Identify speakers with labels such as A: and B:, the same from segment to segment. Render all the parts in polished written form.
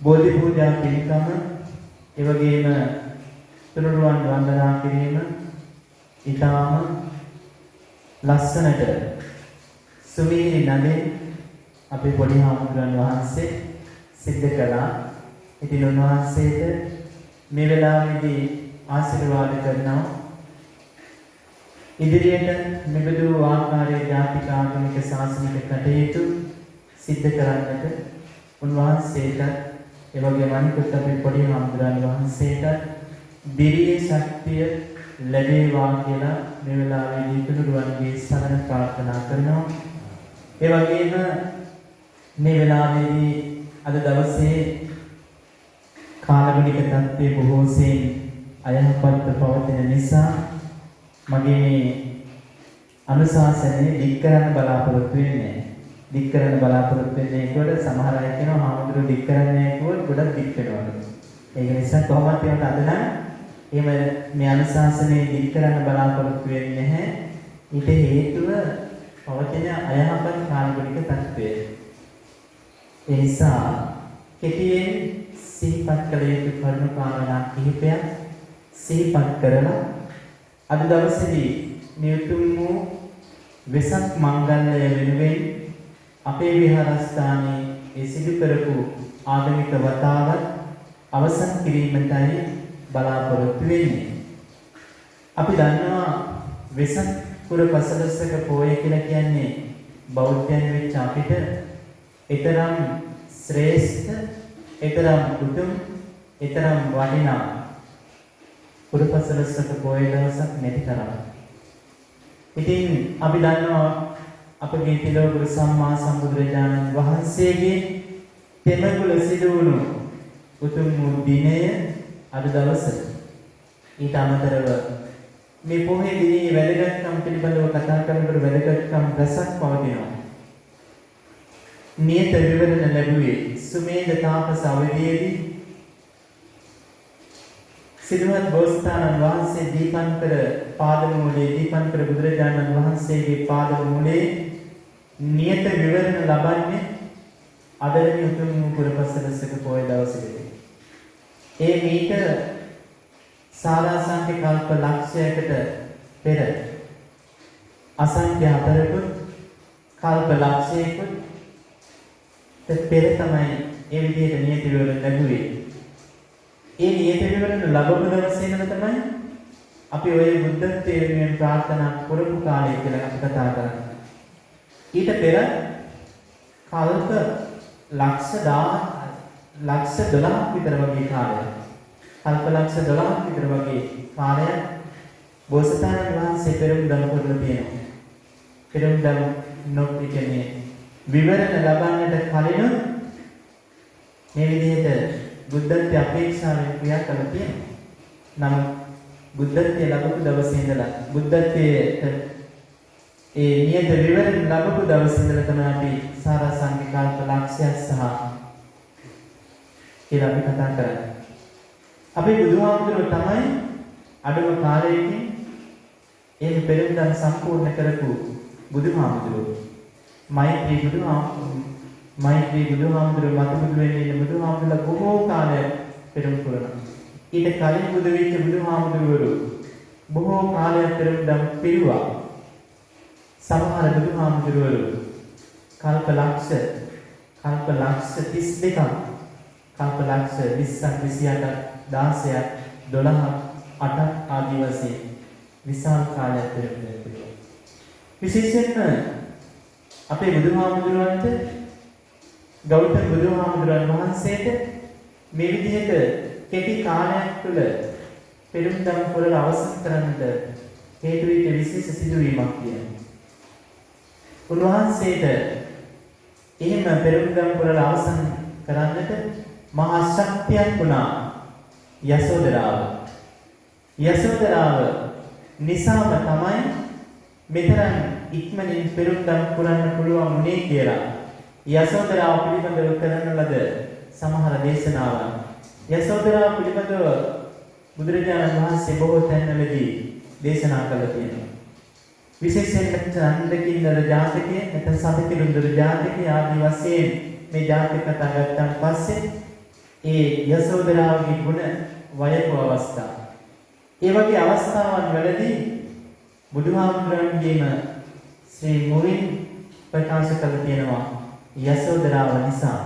A: බෝධි පූජා පින්කම, ඒ වගේම තුනුරුවන් වන්දනා කිරීම ඊටාම ලස්සනට සුමීරි නදින් අපේ පොඩි හාමුදුරන් වහන්සේ සිද්ධ කළා. ඉතින් උන්වහන්සේට මේ වෙලාවේදී ආශිර්වාද කරනවා. ඉදිරියට මෙබඳු ආකාරයේ ජාතික ආගමික ශාසනික කටයුතු සිද්ධ කරන්නට උන්වහන්සේට ඒ වගේම අනිකුත් අපේ පොඩි හාමුදුරන් වහන්සේට දිරියේ ශක්තිය ලැබේවා කියලා මේ වෙලාවේදී තුනුරුවන්ගේ සරණ ප්‍රාර්ථනා කරනවා. ඒ වගේම මේ වෙලාවේදී අද දවසේ කාලගුණික තත්ත්වයේ බොහෝ සෙයින් අයහපත්ව පවතින නිසා මගේ මේ අනුශාසනය දික් කරන්න බලාපොරොත්තු වෙන්නේ. දික් කරන්න බලාපොරොත්තු වෙන්නේ ඒකට සමහර අය කියනවා හාමුදුරුවෝ දික් කරන්නේ කියුවොත් ගොඩක් දික් වෙනවා. ඒක නිසා කොහොමද ඒකට අද නම් එහෙම මේ අනුශාසනය දික් කරන්න බලාපොරොත්තු වෙන්නේ නැහැ. ඊට හේතුව පවතින අයහපත් කාලගුණික තත්ත්වය. ඒ නිසා කෙටියෙන් සිහිපත් කළ යුතු කරුණු කාරණා කිහිපයක් සිහිපත් කරලා අද දවසේදී මේ උතුම් වූ වෙසක් මංගල්‍යය වෙනුවෙන් අපේ විහාරස්ථානයේ ඒ සිදු කරපු ආගමික වතාවත් අවසන් කිරීමටයි බලාපොරොත්තු වෙන්නේ. අපි දන්නවා වෙසක් පුර පසළොස්වක පෝය කියලා කියන්නේ බෞද්ධයන් වෙච්ච අපිට ඊතරම් ශ්‍රේෂ්ඨ, ඊතරම් උතුම්, ඊතරම් වටිනා පුරපසළොස්වක පෝය දවසක් නැති තරම්. ඉතින් අපි දන්නවා අපගේ තිලෝගුරු සම්මා සම්බුදුරජාණන් වහන්සේගේ තෙමඟුල සිදු වුණු උතුම් වූ දිනය අද දවස. ඊට අමතරව මේ පොහේ දිනේ වැදගත්කම් පිළිබඳව කතා කරනකොට වැදගත්කම් රසක් පවතිනවා. නියත විවරණ ලැබුවේ සුමේධ තාපස අවදීයේදී සිදුවත් බෝසතාණන් වහන්සේ දීපංකර පාදමූලයේ දීපංකර බුදුරජාණන් වහන්සේගේ පාදමූලයේ නියත විවරණ ලබන්නේ අදරණි උතුම් වූ පුරපසළොස්වක පොය දවසේදී. ඒ මීට සාරාසංඛ්‍ය කල්ප ලක්ෂයකට පෙර අසංඛ්‍ය හතරකුත් කල්ප ලක්ෂයකුත් පෙර තමයි ඒ විදිහට නියත විවරණ ලැබුවේ. ඒ නියත විවරණ ලැබුණ දවසේ ඉඳන් තමයි අපි ඔය බුද්ධත්වයේ වෙනුවෙන් ප්‍රාර්ථනා කරපු කාලය කියලා අපි කතා කරන්නේ. ඊට පෙර කල්ප ලක්ෂ 12ක් විතර වගේ කාලයක්. කල්ප ලක්ෂ 12ක් විතර වගේ කාලයක් බෝසතාණන් වහන්සේ පෙරමුදම් කරලා තියෙනවා. පෙරමුදම් නොකියන්නේ විවරණ ලබන්නට කලින් මේ විදිහට බුද්ධත්වයේ අපේක්ෂාවෙන් ක්‍රියා කරලා තියෙනවා. නමුත් බුද්ධත්වයේ ලැබපු දවසේ ඉඳලා බුද්ධත්වයේ ඒ නියත විවරණ ලැබපු දවසේ ඉඳලා තමයි අපි සාරාංශික කල්ප ලක්ෂයක් සහ කියලා අපි කතා කරන්නේ. අපේ බුදුහාමුදුරුවෝ තමයි අඩුම කාලයකින් ඒ පෙරමුදම් සම්පූර්ණ කරපු බුදුහාමුදුරුවෝ. මෛත්‍රී බුදුහාමුදුරුවෝ මත බුදු වෙන්නේ ඉන්න බුදුහාමුදුරුවෝ බොහෝ කාලයක් පෙරම් පුරනවා. ඊට කලින් බුදු වෙච්ච බුදුහාමුදුරුවෝ බොහෝ කාලයක් පෙරමුදම් පිරුවා. සමහර බුදුහාමුදුරුවෝ කල්ප ලක්ෂ 32ක් කල්ප ලක්ෂ 20ක් 28ක් 16ක් 12ක් 8ක් ආදී වශයෙන් විශාල කාලයක් පෙරමුදම් පිරුවා. විශේෂයෙන්ම අපේ බුදුහාමුදුරුවන්ට ගෞතම බුදුහාමුදුරන් වහන්සේට මේ විදිහට කෙටි කාලයක් තුළ පෙරමුදම් පුරලා අවසන් කරන්නට හේතු වෙච්ච විශේෂ සිදුවීමක් තියෙනවා. උන්වහන්සේට එහෙම පෙරමුදම් පුරලා අවසන් කරන්නට මහා ශක්තියක් වුණා යසෝදරාව. යසෝදරාව නිසාම තමයි මෙතරම් ඉක්මනින් පෙරමුදම් පුරන්න පුළුවන් වුණේ කියලා යසෝදරාව පිළිබඳව කරන ලද සමහර දේශනාවන්. යසෝදරාව පිළිබඳව බුදුරජාණන් වහන්සේ බොහෝ තැන්වලදී දේශනා කළා තියෙනවා. විශේෂයෙන් චන්දකින්දර ජාතකයේ නැත්නම් සතකිරුන්දර ජාතකයේ ආදී වශයෙන් මේ ජාතක කතා ගත්තාන් පස්සේ ඒ යසෝදරාවගේ ගුණ වයපු අවස්ථා. ඒ වගේ අවස්ථාවන් වලදී බුදුහාමුදුරන්ගේම ශ්‍රී මුවින් ප්‍රකාශ කළ තියෙනවා යසෝදරාව නිසා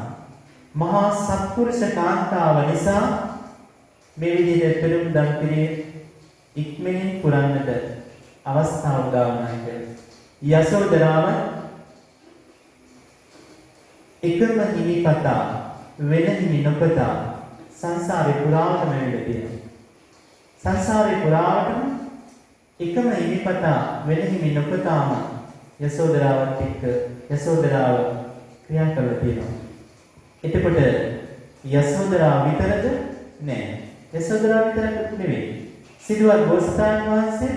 A: මහා සත්පුරුෂ කාන්තාව නිසා මේ විදිහට පෙරම් දන් පිළි ඉක්මනින් පුරන්නට අවස්ථාව උදා වුණා කියලා. යසෝදරාව එකම හිමිපතා වෙන හිමි නොපතා සංසාරේ පුරාවටම වෙලා තියෙනවා. සංසාරේ පුරාවටම එකම හිමිපතා වෙන හිමි නොපතාම යසෝදරාවත් එක්ක යසෝදරාව ක්‍රියා කරලා තියෙනවා. එතකොට යසෝදරාව විතරද? නෑ. යසෝදරාව විතරක් නෙවෙයි. සිදුවත් බෝසතාණන් වහන්සේ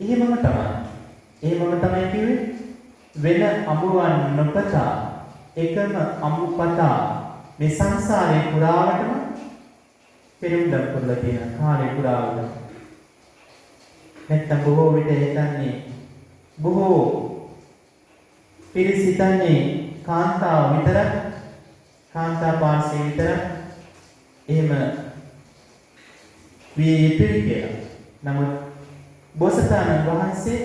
A: එහෙමම තමයි. එහෙමම තමයි කිව්වේ වෙන අඹුවන් නොපතා එකම අඹුපතා මේ සංසාරේ පුරාවටම පෙරම්දම් කරලා තියෙන කාලේ පුරාවටම. නැත්තම් බොහෝ විට හිතන්නේ බොහෝ පිරිසිතන්නේ කාන්තාව විතරක් කාන්තා පාර්ශ්වය විතරක් එහෙම විය යුතුයි කියලා. නමුත් බෝසතාණන් වහන්සේ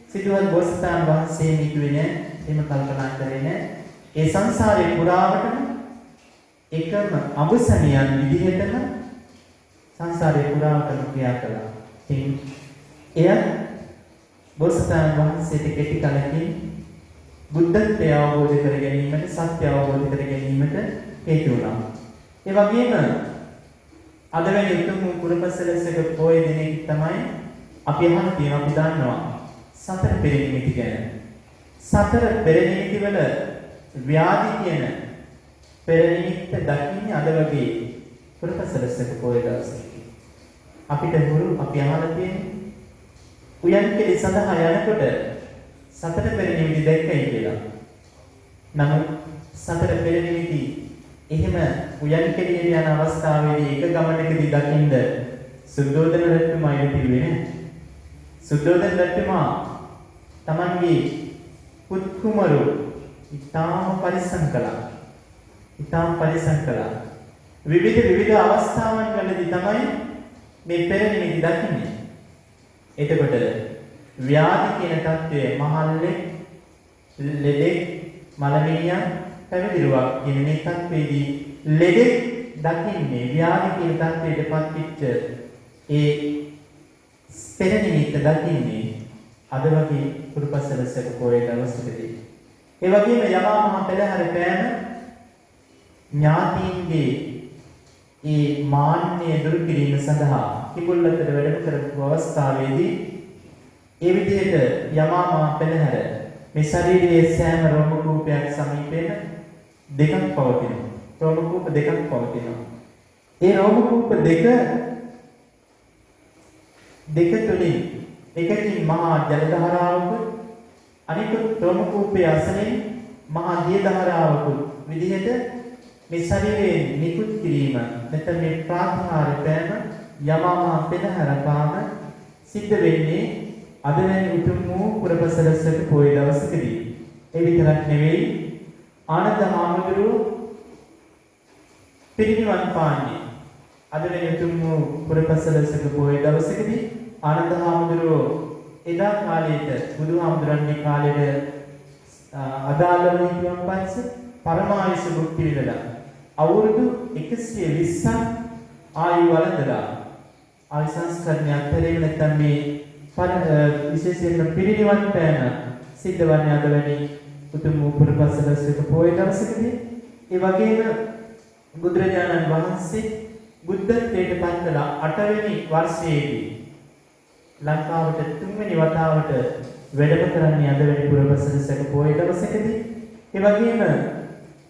A: සිදුවත් බෝසතාණන් වහන්සේ නිකුවේ නෑ. එහෙම කල්පනා කරේ නෑ. ඒ සංසාරේ පුරාවටම එකම අඹසනියන් විදිහටම සංසාරේ පුරාවටම ක්‍රියා කළා. ඉතින් එය බෝසතාණන් වහන්සේට කෙටි කලකින් බුද්ධත්වය අවබෝධ කර ගැනීමට සත්‍ය අවබෝධ කර ගැනීමට හේතු වුණා. ඒ වගේම අද වෙනි උතුම් කුරුපසලසක පොය දිනේ තමයි අපි අහන තියෙන අපි දන්නවා සතර පෙරනිමිති ගැන. සතර පෙරනිමිති වල ව්‍යාධි කියන පෙරනිමිත්ත දකින්නේ අද වගේ කුරුපසලසක පොය දවසේ. අපිට හුරු අපි අහලා තියෙන්නේ උයන් කෙලි සඳහා යනකොට සතර පෙරනිමිති දැක්කයි කියලා. නමුත් සතර පෙරනිමිති එහෙම උයන් කෙලියට යන අවස්ථාවේදී එක ගමනකදී දකින්න සුද්ධෝදන රජතුමා ඉතිරිවේ නෑ. සුද්ධෝදන රජතුමා තමන්ගේ පුත් කුමරු ඉතාම පරිස්සම් කළා. විවිධ අවස්ථාවන් වලදී තමයි මේ පෙරනිමිති දකින්නේ. එතකොට ව්‍යාධි කියන தත්ත්වය මහල්ලේ ලෙඩේ මලමිණියන් පැවිදිරුවක් කියන මේ தත්ත්වයේදී ලෙඩේ දකින්නේ ව්‍යාධි කියන தත්ත්වයටපත් වෙච්ච ඒ පෙරනිමිත්ත දකින්නේ අද වගේ කුරුපසලසක පොයේ දවසකදී. ඒ වගේම යමා මහ පෙරහැර පෑම ඥාතීන්ගේ ඒ මාන්නය දුරු කිරීම සඳහා කිඹුල්ලතට වැඩම කරපු අවස්ථාවේදී ඒ විදිහට යමා මහ පෙරහැර මේ ශරීරයේ සෑම රෝම කූපයක් සමීපයෙන් දෙකක් පවතිනවා. රෝම කූප දෙකක් පවතිනවා. ඒ රෝම කූප දෙක තුලින් එකකින් මහා ජල ධාරාවක අනිකුත් රෝම කූපයේ අසලින් මහා දිය ධාරාවක විදිහට මේ ශරීරයේ නිකුත් කිරීම නැත්නම් මේ ප්‍රාතිහාර පෑම යමා මහ පෙරහැර පාම සිද්ධ වෙන්නේ අද වෙන උතුම් වූ කුරුපසලසක පොය දවසකදී. ඒ විතරක් නෙවෙයි ආනන්ද හාමුදුරුවෝ පිරිනිවන් පාන්නේ අද වෙන උතුම් වූ කුරුපසලසක පොය දවසකදී. ආනන්ද හාමුදුරුවෝ එදා කාලේට බුදුහාමුදුරන්ගේ කාලේට අදාළව හිටියන් පස්සේ පරමායුෂ භුක්ති විඳලා අවුරුදු 120ක් ආයු වළඳලා ආයු සංස්කරණය අත්හැරීම නැත්නම් මේ විශේෂයෙන්ම පිරිනිවන් පෑම සිද්ධ වන්නේ අද වැනි උතුම් කුරුපසලසක පොය දවසකදී. ඒ වගේම බුදුරජාණන් වහන්සේ බුද්ධත්වයට පත්වලා 8 වෙනි වර්ෂයේදී ලංකාවට 3 වෙනි වතාවට වැඩම කරන්නේ අද වෙනි කුරුපසලසක පොය දවසකදී. ඒ වගේම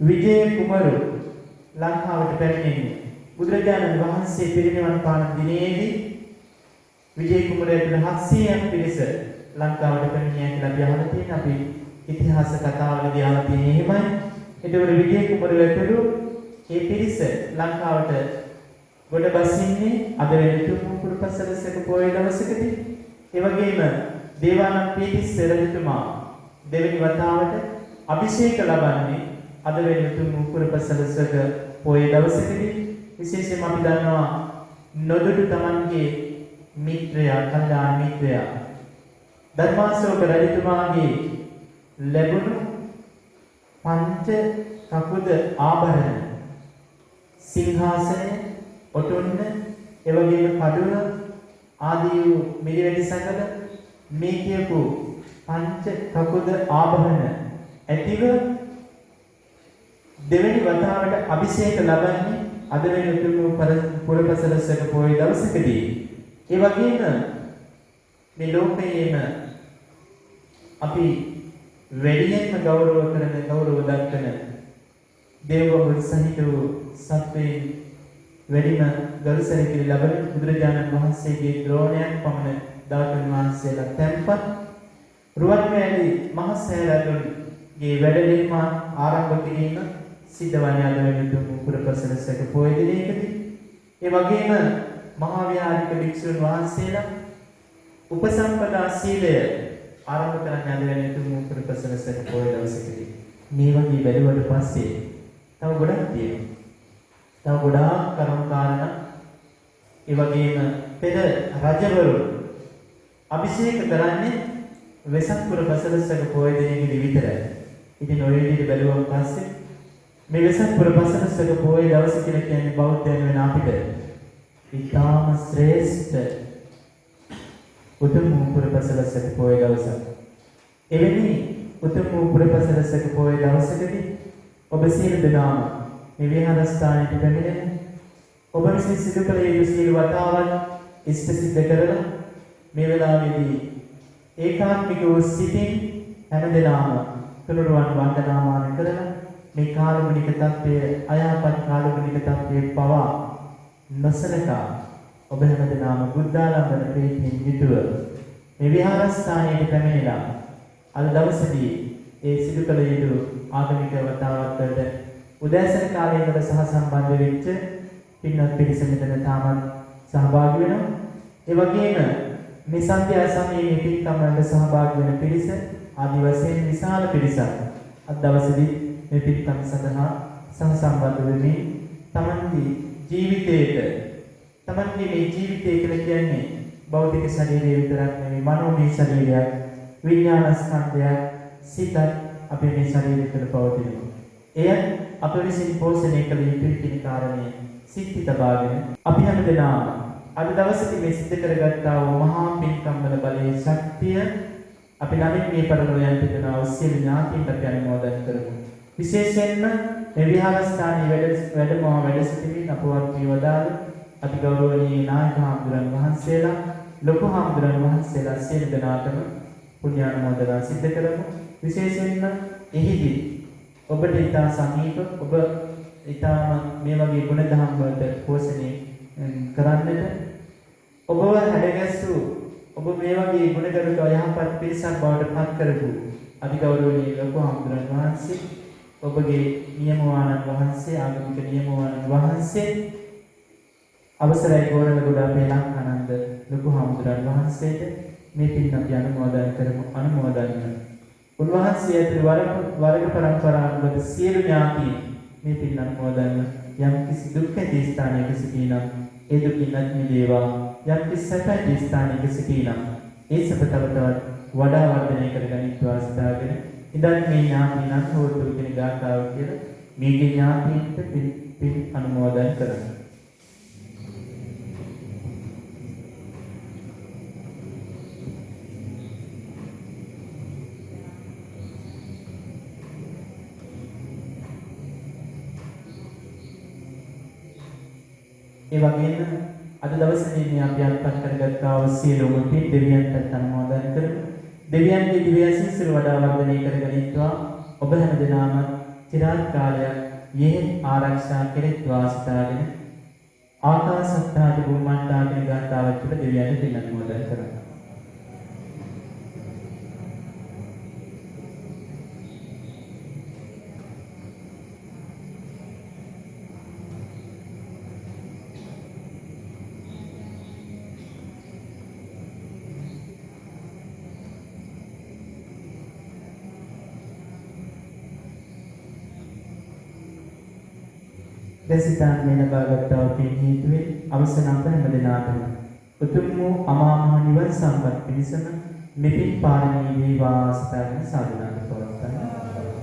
A: විජය කුමරු ලංකාවට පැමිණෙන්නේ බුදුරජාණන් වහන්සේ පිරිනිවන් පාන දිනේදී විජය කුමරයට 700ක් පිරිස ලංකාවට පැමිණියා කියලා අපි අහලා තියෙනවා. අපි ඉතිහාස කතාවලදී අහලා තියෙන්නේ එහෙමයි. ඒතකොට විජය කුමරු ඇතුළු ඒ පිරිස ලංකාවට ගොඩ බසින්නේ අද වෙන තුන් කුරුපසලසක පොය දවසකදී. ඒ වගේම දේවානම්පියතිස්ස රජතුමා දෙවෙනි වතාවට අභිෂේක ලබන්නේ අද වෙන තුන් කුරුපසලසක පොය දවසකදී. විශේෂයෙන්ම අපි දන්නවා නොදුටු තමන්ගේ මිත්‍රයා, කල්යාණ මිත්‍රයා ධර්මාශෝක රජතුමාගේ ලැබුණු පංච කකුද ආභරණ, සිංහාසනය, ඔටුන්න, එවැගේම කඩුව ආදී වූ මිරිවැඩි සඟල මේ කියපු පංච කකුද ආභරණ ඇතිව දෙවෙනි වතාවට අභිෂේක ලබන්නේ අද වෙන උතුම් පුරපසළොස්වක පොහොය දවසකදී. ඒ වගේම මේ ලෝකයේම අපි වැඩියෙන්ම ගෞරව කරන, ගෞරව දක්වන දේවවරු සහිත වූ සත්වයන් වැඩිම ගරුසැලකිලි ලබන බුදුරජාණන් වහන්සේගේ ද්‍රෝණයක් පමණ ධාතුන් වහන්සේලා තැන්පත් රුවන්වැලි මහ සෑරදුන්ගේ වැඩ නිර්මාණ ආරම්භ කිරීම සිද්ධවන්නේ අද වෙන උතුම් පුරපසළොස්වක පොහොය දිනයකදී. ඒ වගේම මහා විහාරික භික්ෂුන් වහන්සේලා උපසම්පදා සීලය ආරම්භ කරන්න අද වෙන උතුම් පුරපසළොස්වක පොහොය දවසකදී. මේ වගේ බැලුවට පස්සේ තව ගොඩක් තියෙනවා. තව ගොඩාක් කරුණු කාරණා ඒ වගේම පෙර රජවරු අභිෂේක කරන්නේ වෙසක් පුරපසළොස්වක පොහොය දිනයේදී විතරයි. ඉතින් ඔය විදිහට බැලුවම පස්සේ මේ වෙසක් පුරපසළොස්වක පොහොය දවස කියලා කියන්නේ බෞද්ධයන් වෙන අපිට ඉතාම ශ්‍රේෂ්ඨ උතුම් පුරපසළොස්වක පොහොය දවසක්. එවැනි උතුම් පුරපසළොස්වක පොහොය දවසකදී ඔබ සියලු දෙනාම මේ විහාරස්ථානයට පැමිණෙන ඔබ විසින් සිදු කළ යුතු සියලු වතාවන් ඉෂ්ට සිද්ධ කරලා මේ වෙලාවේදී ඒකාත්මිකව සිටින් හැමදෙනාම තුනුරුවන් වන්දනාමාන කරලා මේ කාලගුණික තත්ත්වය, අයහපත් කාලගුණික තත්ත්වය පවා නොසලකා ඔබ හැමදෙනාම බුද්ධාලම්බන ප්‍රීතියෙන් යුතුව මේ විහාරස්ථානයට පැමිණිලා අද දවසේදී ඒ සිදු කළ යුතු ආගමික වතාවත් වලට උදෑසන කාලයේ ඉඳලා සහ සම්බන්ධ වෙච්ච පින්වත් පිරිස මෙතන තාමත් සහභාගී වෙනවා. ඒ වගේම මේ සන්ධ්‍යා සමයේ පින්කම් වලට සහභාගී වෙන පිරිස ආදි වශයෙන් විශාල පිරිසක් අද දවසේදී මේ පින්කම් සඳහා සහසම්බන්ධ වෙමින් තමන්ගේ මේ ජීවිතය කියලා කියන්නේ භෞතික ශරීරය විතරක් නෙවෙයි, මනෝමය ශරීරයක්, විඥාන ස්කන්ධයක්, සිතක් අපේ මේ ශරීරය තුළ පවතිනවා. එය අප විසින් පෝෂණය කළ යුතුයි කියන කාරණය සිත්ති තබාගෙන අපි හැමදෙනාම අද දවසේදී මේ සිද්ධ කරගත්තා වූ මහා පින්කම් වල බලයේ ශක්තිය අපි ළමින් මේ පරිලෝයන් පිටනවා සියලු ඥාතීන්ට අපි අනුමෝදන් කරමු. විශේෂයෙන්ම මේ විහාරස්ථානයේ වැඩ සිටින අපවත් වී වදාළ අති ගෞරවනීය නායක හාමුදුරන් වහන්සේලා, ලොකු හාමුදුරන් වහන්සේලා සියලු දෙනාටම පුණ්‍යානුමෝදනා සිද්ධ කරමු. විශේෂයෙන්ම එහිදී ඔබට ඊටා සමීප ඔබ ඊටාම මේ වගේ ගුණ දහම් වලට පෝෂණය කරන්නට ඔබව හැඩගැස්සූ ඔබ මේ වගේ ගුණගරුක යහපත් පිරිසක් බවට පත් කරපු අතිගෞරවනීය ලොකු හාමුදුරන් වහන්සේ, ඔබගේ නියමවාණන් වහන්සේ, ආගමික නියමවාණන් වහන්සේ, අවසරයි ගෝරළගොඩ අපේ ලංකානන්ද ලොකු හාමුදුරන් වහන්සේට මේ පින් අපි අනුමෝදන් කරමු. උන්වහන්සේ ඇතුළු වර්ග පරම්පරාවක සියලු ඥාතීන් මේ පින් අනුමෝදන් යම් කිසි දුක් ඇති ස්ථානයක සිටිනම් ඒ දුකින් අත් මිදේවා. යම් කිසි සැප ඇති ස්ථානයක සිටිනම් ඒ සැප තවතවත් වඩා වර්ධනය කරගනිත්වා සිතාගෙන ඉදන් මේ ඥාතීන් හෝතු කියන ගාථාව කියලා මේකේ ඥාතීන්ට පින් අනුමෝදන් කරමු. ඒ වගේම අද දවසේ මේ අපි අත්පත් කරගත්තා වූ සියලුම පින් දෙවියන්ට අනුමෝදන් කරමු. දෙවියන්ගේ දිව්‍ය ආශිර්වාද වඩා වර්ධනය කරගනිත්වා. ඔබ හැමදෙනාම চিරාත් කාලයක් යෙහෙන් ආරක්ෂා කෙරෙත්වා සිතාගෙන ආකාශත්තාට බුම්මණ්ඩාගෙන ගාථාවක් තුළ දෙවියන්ට පින් අනුමෝදන් කරමු. ලෙසිතන් මේ ලබාගත්තා වූ හේතුවෙන් අවසන් අප හැම දිනාටම උතුම් වූ අමා මහ නිවන් සම්පත් පිණිසම මෙපින් පාරමී වේවා සිතාගෙන සාදුනාද පවත්වන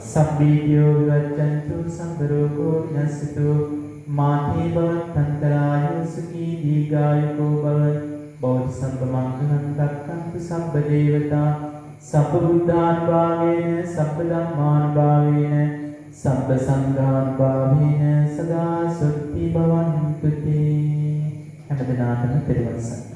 A: සබ්බීතියෝ විවච්ඡන්තු සම්බරෝගෝ විනස්සතු මාතේ භවත්තන්තරාය සුඛී දීඝායුකෝ භව බෝධි සම්ප මංගලං රක්ඛන්තු සම්බ දේවතා සබ්බ බුද්ධානුභාවේන සබ්බ ධම්මානුභාවේන සබ්බ සංඝානුභාවේන සදා සොත්ති භවන්තු තේ හැම දිනාටම පෙරවසක්